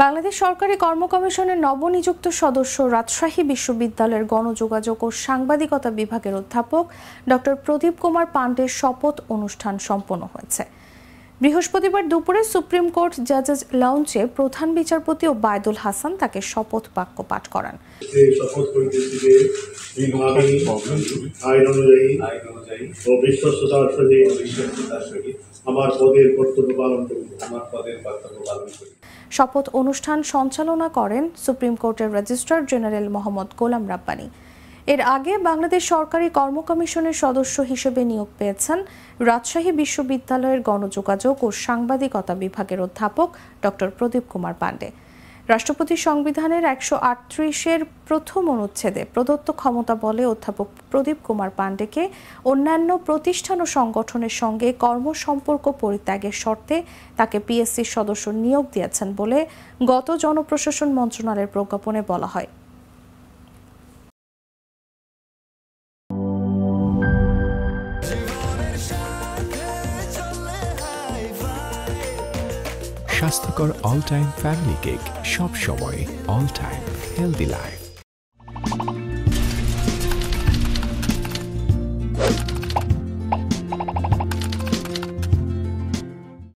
বাংলাদেশ সরকারি কর্ম কমিশনের নবনিযুক্ত সদস্য রাজশাহী বিশ্ববিদ্যালয়ের গণযোগাযোগ ও সাংবাদিকতা বিভাগের অধ্যাপক ডক্টর প্রদীপ কুমার পান্ডের শপথ অনুষ্ঠান সম্পন্ন হয়েছে। বৃহস্পতিবার দুপুরে সুপ্রিম কোর্ট জাজেস লাউঞ্জে প্রধান বিচারপতি ওবায়দুল হাসান তাকে শপথ বাক্য পাঠ করান। শপথ অনুষ্ঠান সঞ্চালনা করেন সুপ্রিম কোর্টের রেজিস্ট্রার জেনারেল মোহাম্মদ গোলাম রাব্বানী। এর আগে বাংলাদেশ সরকারি কর্ম কমিশনের সদস্য হিসেবে নিয়োগ পেয়েছেন রাজশাহী বিশ্ববিদ্যালয়ের গণযোগাযোগ ও সাংবাদিকতা বিভাগের অধ্যাপক ডক্টর প্রদীপ কুমার পান্ডে। রাষ্ট্রপতি সংবিধানের ১৩৮-এর প্রথম অনুচ্ছেদে প্রদত্ত ক্ষমতা বলে অধ্যাপক প্রদীপ কুমার পান্ডেকে অন্যান্য প্রতিষ্ঠান ও সংগঠনের সঙ্গে কর্মসম্পর্ক পরিত্যাগের শর্তে তাকে পিএসসির সদস্য নিয়োগ দিয়েছেন বলে গত জনপ্রশাসন মন্ত্রণালয়ের প্রজ্ঞাপনে বলা হয়। স্বাস্থ্যকর অল টাইম ফ্যামিলি কেক, সব সময় অল টাইম হেলদি লাইফ।